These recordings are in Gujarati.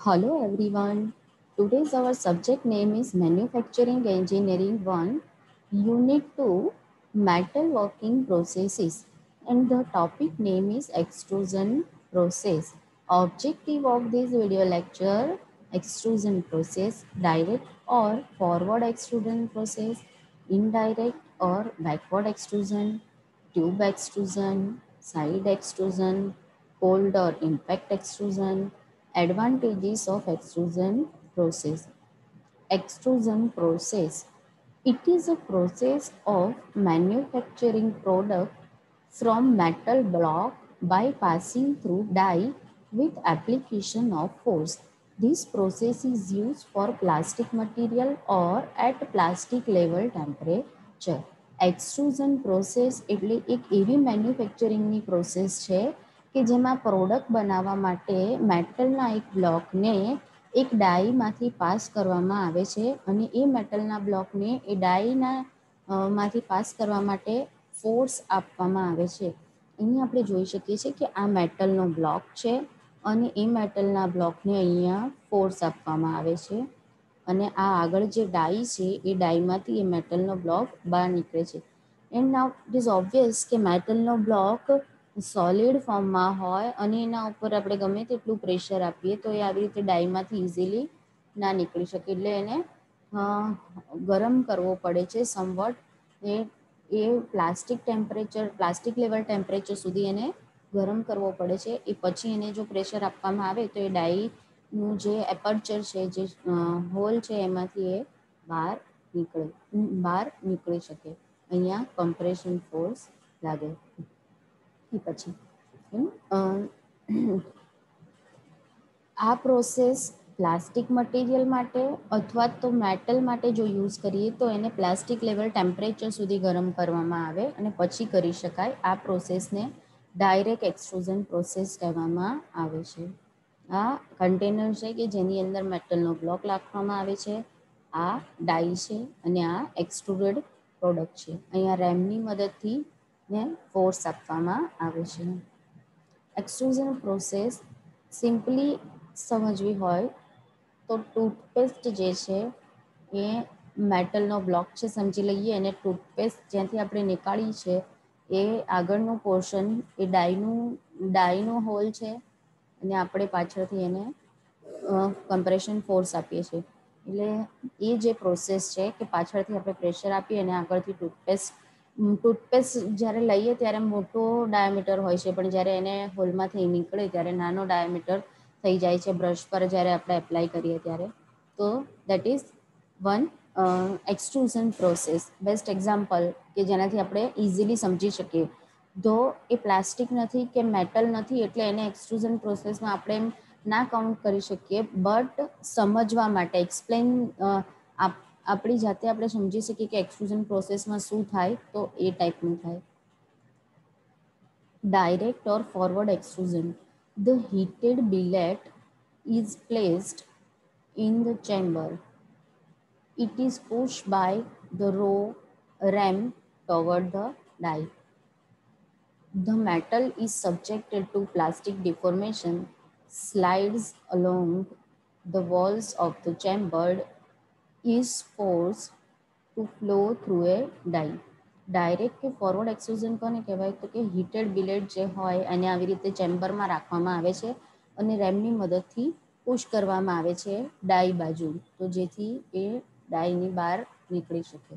Hello everyone. Today's our subject name is Manufacturing Engineering 1, Unit 2, Metal Working Processes, and the topic name is Extrusion Process. Objective of this video lecture: extrusion process, direct or forward extrusion process, indirect or backward extrusion, tube extrusion, side extrusion, cold or impact extrusion. Advantages of extrusion process. Extrusion process. It is a process of manufacturing product from metal block by passing through die with application of force. This process is used for plastic material or at plastic level temperature. Extrusion process એટલે એક એવી મેન્યુફેક્ચરિંગની પ્રોસેસ છે કે જેમાં પ્રોડક્ટ બનાવવા માટે મેટલના એક બ્લોકને એક ડાઈમાંથી પાસ કરવામાં આવે છે અને એ મેટલના બ્લોકને એ ડાઈના માંથી પાસ કરવા માટે ફોર્સ આપવામાં આવે છે. અહીં આપણે જોઈ શકીએ છીએ કે આ મેટલનો બ્લોક છે અને એ મેટલના બ્લોકને અહીંયા ફોર્સ આપવામાં આવે છે અને આ આગળ જે ડાઈ છે એ ડાઈમાંથી એ મેટલનો બ્લોક બહાર નીકળે છે. And now it is obvious કે મેટલનો બ્લોક સોલિડ ફોર્મમાં હોય અને એના ઉપર આપણે ગમે તેટલું પ્રેશર આપીએ તો એ આવી રીતે ડાઈમાંથી ઇઝીલી ના નીકળી શકે, એટલે એને ગરમ કરવો પડે છે સમવટ. એ પ્લાસ્ટિક લેવલ ટેમ્પરેચર સુધી એને ગરમ કરવો પડે છે. એ પછી એને જો પ્રેશર આપવામાં આવે તો એ ડાઈનું જે એપર્ચર છે, જે હોલ છે, એમાંથી એ બહાર નીકળી શકે. અહીંયા કમ્પ્રેશન ફોર્સ લાગે. એ પછી આ પ્રોસેસ પ્લાસ્ટિક મટીરિયલ માટે અથવા તો મેટલ માટે જો યુઝ કરીએ તો એને પ્લાસ્ટિક લેવલ ટેમ્પરેચર સુધી ગરમ કરવામાં આવે અને પછી કરી શકાય. આ પ્રોસેસને ડાયરેક્ટ એક્સટ્રુઝન પ્રોસેસ કહેવામાં આવે છે. આ કન્ટેનર છે કે જેની અંદર મેટલનો બ્લોક રાખવામાં આવે છે, આ ડાઈ છે અને આ એક્સટ્રુડેડ પ્રોડક્ટ છે. અહીંયા રેમની મદદથી ને ફોર્સ આપવામાં આવે છે. એક્સટ્રુઝન પ્રોસેસ સિમ્પલી સમજવી હોય તો ટૂથપેસ્ટ જે છે એ મેટલનો બ્લોક છે સમજી લઈએ, અને ટૂથપેસ્ટ જ્યાંથી આપણે નીકાળી છે એ આગળનું પોર્શન એ ડાઈનું હોલ છે અને આપણે પાછળથી એને કમ્પ્રેશન ફોર્સ આપીએ છીએ. એટલે એ જે પ્રોસેસ છે કે પાછળથી આપણે પ્રેશર આપીએ અને આગળથી ટૂથપેસ્ટ જ્યારે લઈએ ત્યારે મોટો ડાયામીટર હોય છે, પણ જ્યારે એને હોલમાંથી નીકળે ત્યારે નાનો ડાયામીટર થઈ જાય છે બ્રશ પર જ્યારે આપણે એપ્લાય કરીએ ત્યારે. તો that is one extrusion process. Best example કે જેનાથી આપણે ઇઝીલી સમજી શકીએ. ધો એ પ્લાસ્ટિક નથી કે મેટલ નથી એટલે એને એક્સટ્રુઝન પ્રોસેસમાં આપણે એમ ના કાઉન્ટ કરી શકીએ, બટ સમજવા માટે એક્સપ્લેન આપણી જાતે આપણે સમજી શકીએ કે એક્સટ્રુઝન પ્રોસેસમાં શું થાય તો એ ટાઈપનું થાય. Direct or forward extrusion. The heated billet is placed in the chamber. It is pushed by the ram toward the die. The metal is subjected to plastic deformation, slides along the walls of the chamber, is forced to flow through a die. Direct કે ફોરવર્ડ એક્સટ્રુઝન કોને કહેવાય તો કે હીટેડ બિલેટ જે હોય એને આવી રીતે ચેમ્બરમાં રાખવામાં આવે છે અને રેમની મદદથી પુશ કરવામાં આવે છે ડાઈ બાજુ, તો જેથી એ ડાઈની બહાર નીકળી શકે.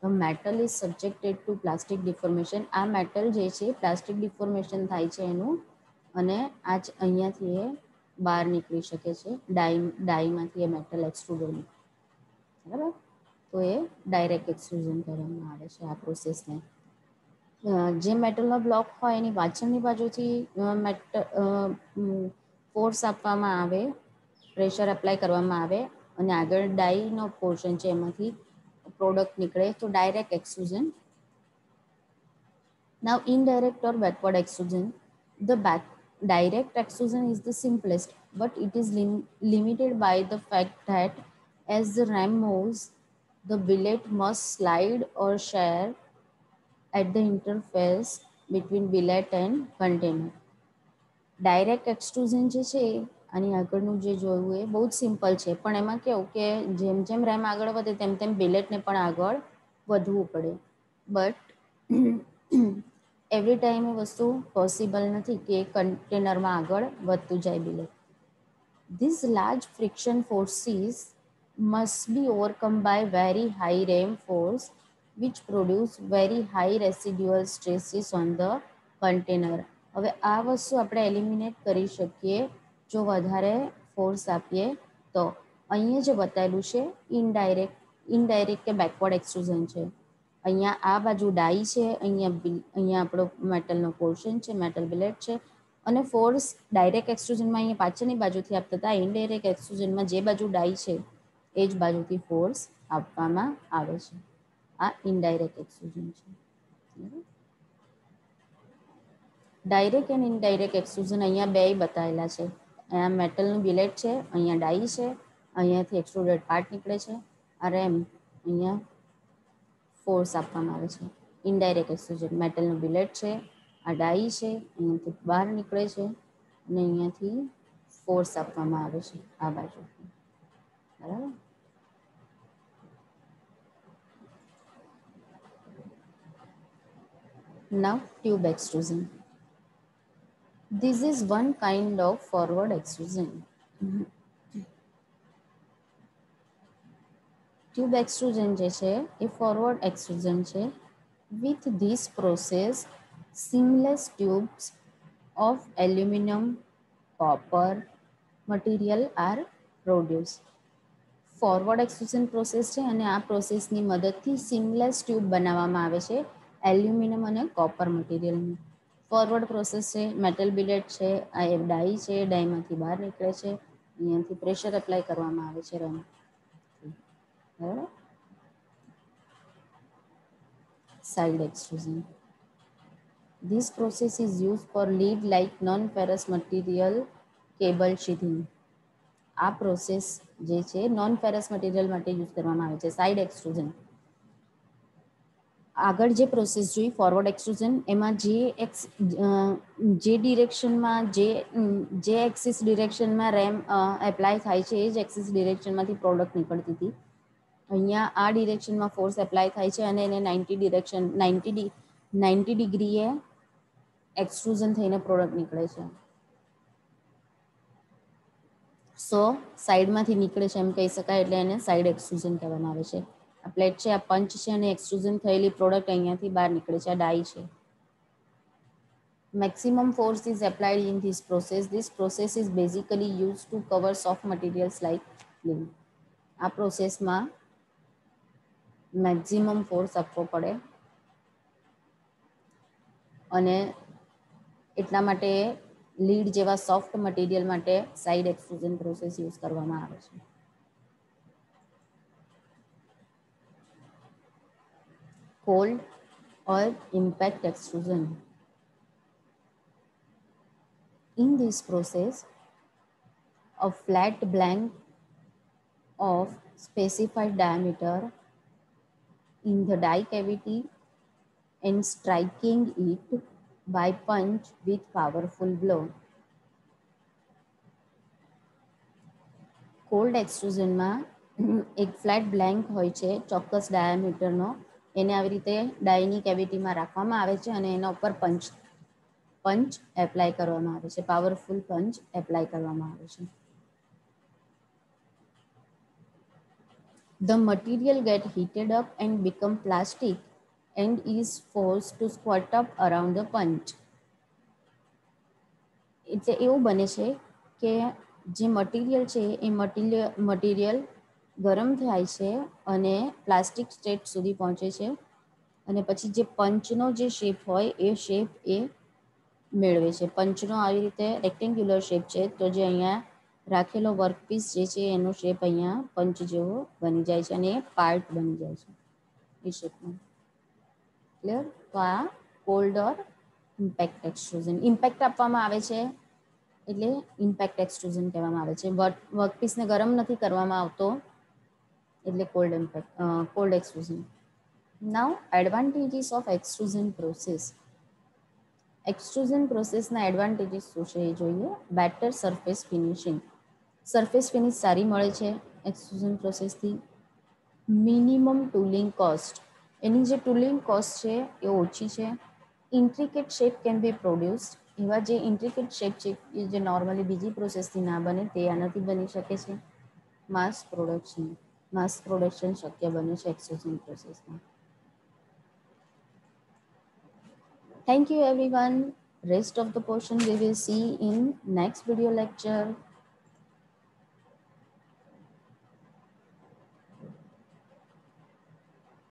The metal is subjected to plastic deformation. આ મેટલ જે છે પ્લાસ્ટિક ડિફોર્મેશન થાય છે એનું, અને આ જ અહીંયાથી એ બહાર નીકળી શકે છે ડાઈમાંથી એ મેટલ એક્સટ્રુડેડ. બરાબર, તો એ ડાયરેક્ટ એક્સટ્રુઝન કહેવામાં આવે છે આ પ્રોસેસને. જે મેટલનો બ્લોક હોય એની પાછળની બાજુથી ફોર્સ આપવામાં આવે, પ્રેશર એપ્લાય કરવામાં આવે અને આગળ ડાઈનો પોર્શન છે એમાંથી પ્રોડક્ટ નીકળે તો direct extrusion. Now indirect or backward extrusion. The direct extrusion is the simplest, but it is limited by the fact that as the ram moves, the billet must slide or shear at the interface between billet and container. Direct extrusion જે છે આની આગળનું જે જોયું એ બહુ જ સિમ્પલ છે, પણ એમાં કેવું કે જેમ જેમ રેમ આગળ વધે તેમ તેમ બિલેટને પણ આગળ વધવું પડે. બટ એવરી ટાઈમ એ વસ્તુ પોસિબલ નથી કે કન્ટેનરમાં આગળ વધતું જાય બિલેટ. These large friction forces must be overcome by very high ram force which produce very high residual stresses on the container. હવે આ વસ્તુ આપણે એલિમિનેટ કરી શકીએ જો વધારે ફોર્સ આપીએ તો. અહીંયા જે બતાવેલું છે ઇનડાયરેક્ટ કે બેકવર્ડ એક્સટ્રુઝન છે. અહીંયા આ બાજુ ડાઈ છે, અહીંયા આપણો મેટલનો પોર્શન છે, મેટલ બિલેટ છે, અને ફોર્સ ડાયરેક્ટ એક્સટ્રુઝનમાં અહીંયા પાછળની બાજુથી આપતા હતા. ઇનડાયરેક્ટ એક્સટ્રુઝનમાં જે બાજુ ડાઈ છે એ જ બાજુથી ફોર્સ આપવામાં આવે છે. આ ઇનડાયરેક્ટ એક્સટ્રુઝન છે. ડાયરેક્ટ એન્ડ ઇનડાયરેક્ટ એક્સટ્રુઝન અહીંયા બે બતાવેલા છે. અહીંયા મેટલનું બિલેટ છે, અહીંયા ડાઈ છે, અહીંયાથી એક્સટ્રુડેડ પાર્ટ નીકળે છે. આ રેમ અહીંયા ફોર્સ આપવામાં આવે છે. ઇનડાયરેક્ટ એક્સટ્રુઝન મેટલનું બિલેટ છે, આ ડાઈ છે, અહીંયાથી બહાર નીકળે છે અને અહીંયાથી ફોર્સ આપવામાં આવે છે આ બાજુ. બરાબર. Now tube extrusion. This is one kind of forward extrusion. Tube extrusion જે છે એ forward extrusion છે. With this process, seamless tubes of aluminum, copper material are produced. Forward extrusion process છે અને આ પ્રોસેસની મદદથી સિમલેસ ટ્યુબ બનાવવામાં આવે છે એલ્યુમિનિયમ અને કોપર મટીરિયલની. ફોરવર્ડ પ્રોસેસ છે, મેટલ બિલેટ છે, આ એક ડાઈ છે, ડાઈમાંથી બહાર નીકળે છે, અહીંયાથી પ્રેશર એપ્લાય કરવામાં આવે છે રેમ. બરાબર. Side extrusion. This process is used for lead-like non-ferrous material cable sheathing. આ પ્રોસેસ જે છે નોન ફેરસ મટીરિયલ માટે યુઝ કરવામાં આવે છે. Side extrusion. આગળ જે પ્રોસેસ જોઈ ફોરવર્ડ એક્સટ્રુઝન, એમાં જે ડિરેક્શનમાં જે એક્સિસ ડિરેક્શનમાં રેમ એપ્લાય થાય છે એ જ એક્સિસ ડિરેક્શનમાંથી પ્રોડક્ટ નીકળતી હતી. અહીંયા આ ડિરેક્શનમાં ફોર્સ એપ્લાય થાય છે અને એને 90 ડિગ્રીએ એક્સટ્રુઝન થઈને પ્રોડક્ટ નીકળે છે. સો સાઈડમાંથી નીકળે છે એમ કહી શકાય, એટલે એને સાઇડ એક્સટ્રુઝન કહેવામાં આવે છે. આ પ્લેટ છે, આ પંચ છે અને એક્સટ્રુઝન થયેલી પ્રોડક્ટ અહીંયાથી બહાર નીકળે છે. આ ડાઈ છે. Maximum force is applied in this process. This process is basically used to cover soft materials like lint. આ પ્રોસેસમાં મેક્સિમમ ફોર્સ આપવો પડે અને એટલા માટે લીડ જેવા સોફ્ટ મટીરિયલ માટે સાઇડ એક્સટ્રુઝન પ્રોસેસ યુઝ કરવામાં આવે છે. Cold or impact extrusion. In this process, a flat blank of specified diameter in the die cavity and striking it by punch with powerful blow. Cold એક્સટ્રુઝનમાં એક ફ્લેટ બ્લેન્ક હોય છે ચોક્કસ ડાયામીટરનો, એને આવી રીતે ડાઈની કેવિટીમાં રાખવામાં આવે છે અને એના ઉપર પંચ એપ્લાય કરવામાં આવે છે, પાવરફુલ પંચ એપ્લાય કરવામાં આવે છે. The material get heated up and become plastic and is forced to squirt up around the punch. એટલે એવું બને છે કે જે મટીરિયલ છે એ મટીરિયલ ગરમ થાય છે અને પ્લાસ્ટિક સ્ટેટ સુધી પહોંચે છે અને પછી જે પંચનો જે શેપ હોય એ શેપ એ મેળવે છે. પંચનો આવી રીતે રેક્ટેન્ગ્યુલર શેપ છે, તો જે અહીંયા રાખેલો વર્કપીસ જે છે એનો શેપ અહીંયા પંચ જેવો બની જાય છે અને એ પાર્ટ બની જાય છે એ શેપમાં. ક્લિયર? તો આ કોલ્ડ ઓર ઇમ્પેક્ટ એક્સટ્રુઝન. ઇમ્પેક્ટ આપવામાં આવે છે એટલે ઇમ્પેક્ટ એક્સટ્રુઝન કહેવામાં આવે છે. વર્કપીસને ગરમ નથી કરવામાં આવતો એટલે cold extrusion. Now advantages of extrusion process. Extrusion પ્રોસેસના એડવાન્ટેજીસ શું છે એ જોઈએ. Better surface finishing, surface finish સારી મળે છે એક્સટ્રુઝન પ્રોસેસથી. મિનિમમ ટૂલિંગ કોસ્ટ, એની જે ટૂલિંગ કોસ્ટ છે એ ઓછી છે. Intricate shape can be produced, એવા જે ઇન્ટ્રિકેટ શેપ છે એ જે નોર્મલી બીજી પ્રોસેસથી ના બને તે આનાથી બની શકે છે. માસ પ્રોડક્શન શક્ય બને છે એક્સટ્રુઝન પ્રોસેસમાં. Thank you everyone. Rest of the portion we will see in next video lecture.